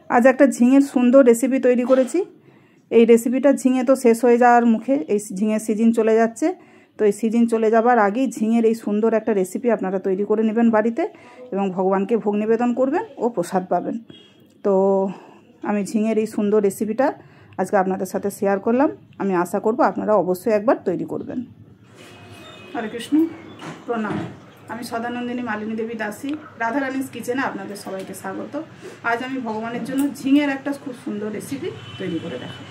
আজ একটা ঝিঙের সুন্দর রেসিপি তৈরি করেছি। এই রেসিপিটা ঝিঙে তো শেষ হয়ে যাওয়ার মুখে, এই ঝিঙের সিজন চলে যাচ্ছে। তো এই সিজন চলে যাবার আগেই ঝিঙের এই সুন্দর একটা রেসিপি আপনারা তৈরি করে নেবেন বাড়িতে এবং ভগবানকে ভোগ নিবেদন করবেন ও প্রসাদ পাবেন। তো আমি ঝিঙের এই সুন্দর রেসিপিটা আজকে আপনাদের সাথে শেয়ার করলাম। আমি আশা করব আপনারা অবশ্যই একবার তৈরি করবেন। হরে কৃষ্ণ, প্রণাম। আমি সদানন্দিনী মালিনী দেবী দাসী, রাধারানীস কিচেনে আপনাদের সবাইকে স্বাগত। আজ আমি ভগবানের জন্য ঝিঙের একটা খুব সুন্দর রেসিপি তৈরি করে দেখাবো।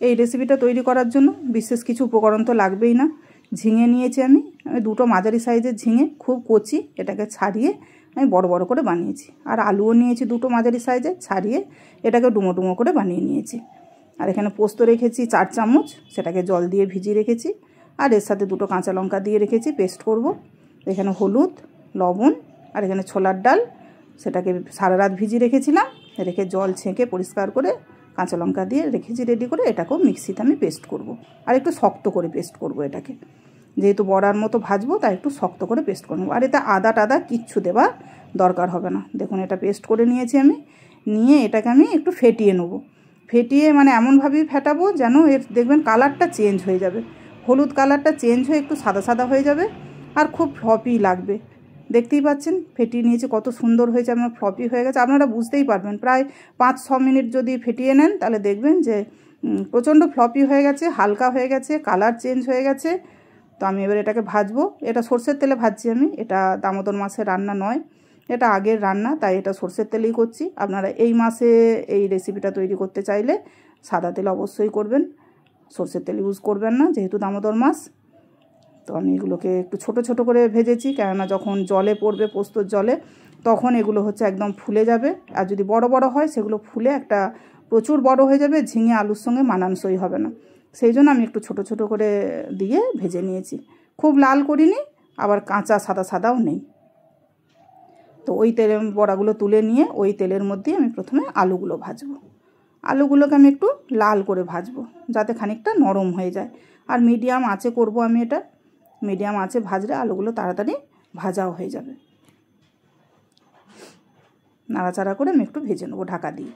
এই রেসিপিটা তৈরি করার জন্য বিশেষ কিছু উপকরণ তো লাগবেই না। ঝিঙে নিয়েছি আমি দুটো মাঝারি সাইজের ঝিঙে, খুব কচি, এটাকে ছাড়িয়ে আমি বড় বড় করে বানিয়েছি। আর আলুও নিয়েছি দুটো মাঝারি সাইজের, ছাড়িয়ে এটাকে ডুমো ডুমো করে বানিয়ে নিয়েছি। আর এখানে পোস্ত রেখেছি 4 চামচ, সেটাকে জল দিয়ে ভিজিয়ে রেখেছি। আর এর সাথে দুটো কাঁচা লঙ্কা দিয়ে রেখেছি পেস্ট করব। এখানে হলুদ, লবণ, আর এখানে ছোলার ডাল, সেটাকে সারা রাত ভিজিয়ে রেখেছিলাম। রেখে জল ছেঁকে পরিষ্কার করে কাঁচা লঙ্কা দিয়ে রেখেছি রেডি করে। এটাকেও মিক্সিতে আমি পেস্ট করব। আর একটু শক্ত করে পেস্ট করব এটাকে, যেহেতু বড়ার মতো ভাজবো তাই একটু শক্ত করে পেস্ট করবো। আর এতে আদা টাদা কিচ্ছু দেওয়া দরকার হবে না। দেখুন এটা পেস্ট করে নিয়েছি আমি। নিয়ে এটাকে আমি একটু ফেটিয়ে নেবো। ফেটিয়ে মানে এমনভাবেই ফেটাবো যেন এর দেখবেন কালারটা চেঞ্জ হয়ে যাবে, হলুদ কালারটা চেঞ্জ হয়ে একটু সাদা সাদা হয়ে যাবে আর খুব ফ্লপি লাগবে। দেখতেই পাচ্ছেন ফেটিয়ে নিয়েছি, কত সুন্দর হয়েছে, আমার ফ্লপি হয়ে গেছে। আপনারা বুঝতেই পারবেন, প্রায় 5-6 মিনিট যদি ফেটিয়ে নেন তাহলে দেখবেন যে প্রচণ্ড ফ্লপি হয়ে গেছে, হালকা হয়ে গেছে, কালার চেঞ্জ হয়ে গেছে। তো আমি এবার এটাকে ভাজবো। এটা সর্ষের তেলে ভাজছি আমি, এটা দামোদর মাসের রান্না নয়, এটা আগের রান্না, তাই এটা সর্ষের তেলেই করছি। আপনারা এই মাসে এই রেসিপিটা তৈরি করতে চাইলে সাদা তেল অবশ্যই করবেন, সর্ষের তেল ইউজ করবেন না, যেহেতু দামোদর মাস। তো আমি এগুলোকে একটু ছোট ছোট করে ভেজেছি, কেননা যখন জলে পড়বে পোস্তর জলে তখন এগুলো হচ্ছে একদম ফুলে যাবে। আর যদি বড় বড় হয় সেগুলো ফুলে একটা প্রচুর বড় হয়ে যাবে, ঝিঙে আলুর সঙ্গে মানানসই হবে না। সেই জন্য আমি একটু ছোট ছোট করে দিয়ে ভেজে নিয়েছি। খুব লাল করিনি, আবার কাঁচা সাদা সাদাও নেই। তো ওই তেলে বড়াগুলো তুলে নিয়ে ওই তেলের মধ্যেই আমি প্রথমে আলুগুলো ভাজবো। আলুগুলোকে আমি একটু লাল করে ভাজবো যাতে খানিকটা নরম হয়ে যায়। আর মিডিয়াম আঁচে করব আমি এটা। মিডিয়াম আঁচে ভাজলে আলুগুলো তাড়াতাড়ি ভাজাও হয়ে যাবে। নাড়াচাড়া করে আমি একটু ভেজে নেবো ঢাকা দিয়ে।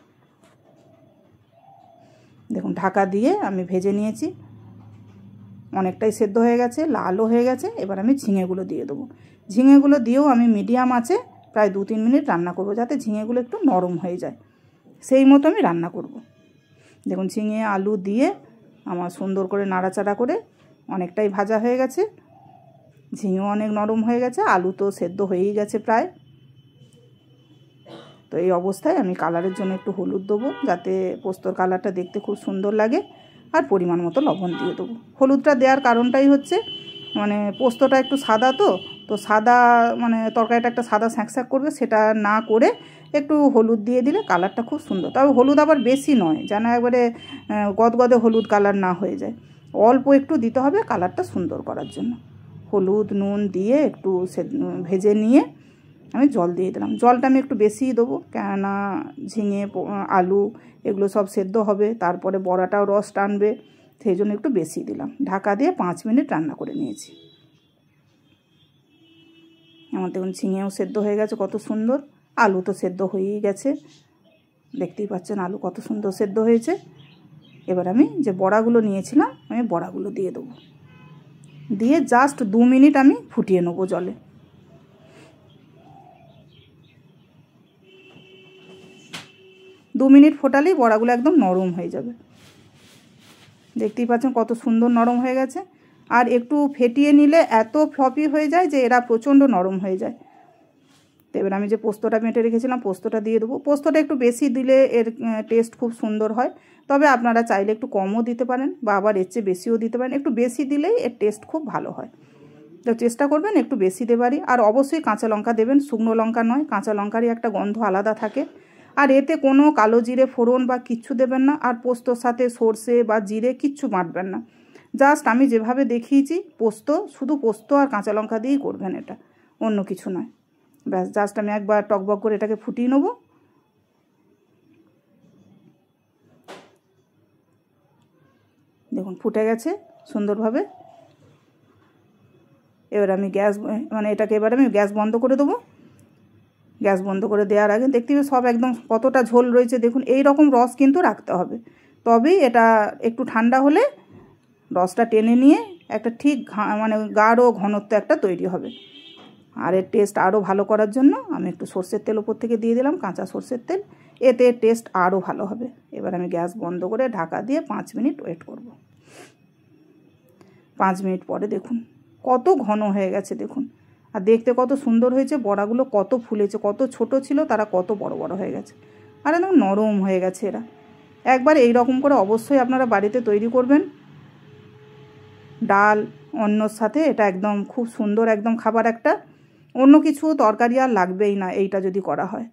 দেখুন ঢাকা দিয়ে আমি ভেজে নিয়েছি, অনেকটাই সেদ্ধ হয়ে গেছে, লালও হয়ে গেছে। এবার আমি ঝিঙেগুলো দিয়ে দেবো। ঝিঙেগুলো দিয়েও আমি মিডিয়াম আঁচে প্রায় 2-3 মিনিট রান্না করব, যাতে ঝিঙেগুলো একটু নরম হয়ে যায়, সেই মতো আমি রান্না করব। দেখুন ঝিঙে আলু দিয়ে আমার সুন্দর করে নাড়াচাড়া করে অনেকটাই ভাজা হয়ে গেছে। ঝিঙেও অনেক নরম হয়ে গেছে, আলু তো সেদ্ধ হয়েই গেছে প্রায়। তো এই অবস্থায় আমি কালারের জন্য একটু হলুদ দেবো, যাতে পোস্তর কালারটা দেখতে খুব সুন্দর লাগে। আর পরিমাণ মতো লবণ দিয়ে দেবো। হলুদটা দেওয়ার কারণটাই হচ্ছে মানে পোস্তটা একটু সাদা, তো সাদা মানে তরকারিটা একটা সাদা স্যাঁকস্যাঁক করবে, সেটা না করে একটু হলুদ দিয়ে দিলে কালারটা খুব সুন্দর। তবে হলুদ আবার বেশি নয়, যেন একবারে গদগদে হলুদ কালার না হয়ে যায়। অল্প একটু দিতে হবে কালারটা সুন্দর করার জন্য। হলুদ নুন দিয়ে একটু ভেজে নিয়ে আমি জল দিয়ে দিলাম। জলটা আমি একটু বেশিই দেবো, কেননা ঝিঙে আলু এগুলো সব সেদ্ধ হবে, তারপরে বড়াটাও রস টানবে, সেই জন্য একটু বেশি দিলাম। ঢাকা দিয়ে 5 মিনিট রান্না করে নিয়েছি। আমার দেখুন ঝিঙেও সেদ্ধ হয়ে গেছে কত সুন্দর, আলু তো সেদ্ধ হয়েই গেছে, দেখতেই পাচ্ছেন আলু কত সুন্দর সেদ্ধ হয়েছে। এবার আমি যে বড়াগুলো নিয়েছিলাম আমি বড়াগুলো দিয়ে দেবো। দিয়ে জাস্ট 2 মিনিট আমি ফুটিয়ে নেবো জলে। দু মিনিট ফোটালেই বড়াগুলো একদম নরম হয়ে যাবে। দেখতেই পাচ্ছেন কত সুন্দর নরম হয়ে গেছে। আর একটু ফেটিয়ে নিলে এত ফ্লপি হয়ে যায় যে এরা প্রচণ্ড নরম হয়ে যায়। তো এবার আমি যে পোস্তটা মেটে রেখেছিলাম পোস্তটা দিয়ে দেবো। পোস্তটা একটু বেশি দিলে এর টেস্ট খুব সুন্দর হয়, তবে আপনারা চাইলে একটু কমও দিতে পারেন বা আবার এর চেয়ে বেশিও দিতে পারেন। একটু বেশি দিলেই এর টেস্ট খুব ভালো হয়, তো চেষ্টা করবেন একটু বেশি দেবারই। আর অবশ্যই কাঁচা লঙ্কা দেবেন, শুকনো লঙ্কা নয়। কাঁচা লঙ্কারই একটা গন্ধ আলাদা থাকে। আর এতে কোনো কালো জিরে ফোড়ন বা কিচ্ছু দেবেন না। আর পোস্তর সাথে সর্ষে বা জিরে কিচ্ছু বাটবেন না। জাস্ট আমি যেভাবে দেখিয়েছি পোস্ত, শুধু পোস্ত আর কাঁচা লঙ্কা দিয়েই করবেন এটা, অন্য কিছু নয়। ব্যাস জাস্ট আমি একবার টকবক করে এটাকে ফুটিয়ে নেবো। দেখুন ফুটে গেছে সুন্দরভাবে। এবার আমি গ্যাস মানে এটাকে এবার আমি গ্যাস বন্ধ করে দেবো। গ্যাস বন্ধ করে দেওয়ার আগে দেখতে হবে সব একদম কতটা ঝোল রয়েছে দেখুন। এই রকম রস কিন্তু রাখতে হবে, তবেই এটা একটু ঠান্ডা হলে রসটা টেনে নিয়ে একটা ঠিক মানে গাঢ় ঘনত্ব একটা তৈরি হবে। আর এর টেস্ট আরও ভালো করার জন্য আমি একটু সর্ষের তেল ওপর থেকে দিয়ে দিলাম, কাঁচা সর্ষের তেল, এতে টেস্ট আরও ভালো হবে। এবার আমি গ্যাস বন্ধ করে ঢাকা দিয়ে 5 মিনিট ওয়েট করব। 5 মিনিট পরে দেখুন কত ঘন হয়ে গেছে দেখুন, আর দেখতে কত সুন্দর হয়েছে। বড়াগুলো কত ফুলেছে, কত ছোট ছিল তারা কত বড় বড় হয়ে গেছে, আর একদম নরম হয়ে গেছে এরা। একবার এই রকম করে অবশ্যই আপনারা বাড়িতে তৈরি করবেন। ডাল অন্যর সাথে এটা একদম খুব সুন্দর একদম খাবার একটা, অন্য কিছু তরকারি আর লাগবেই না এইটা যদি করা হয়,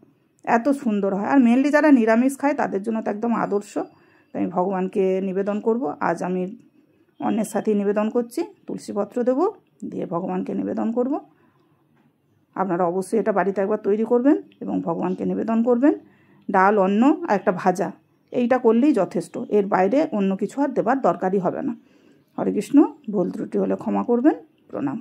এত সুন্দর হয়। আর মেনলি যারা নিরামিষ খায় তাদের জন্য তো একদম আদর্শ। আমি ভগবানকে নিবেদন করব, আজ আমি অন্যের সাথেই নিবেদন করছি, তুলসীপত্র দেবো, দিয়ে ভগবানকে নিবেদন করব। আপনারা অবশ্যই এটা বাড়িতে একবার তৈরি করবেন এবং ভগবানকে নিবেদন করবেন। ডাল, অন্ন আর একটা ভাজা, এইটা করলেই যথেষ্ট, এর বাইরে অন্য কিছু আর দেবার দরকারই হবে না। হরে কৃষ্ণ। ভুল ত্রুটি হলে ক্ষমা করবেন। প্রণাম।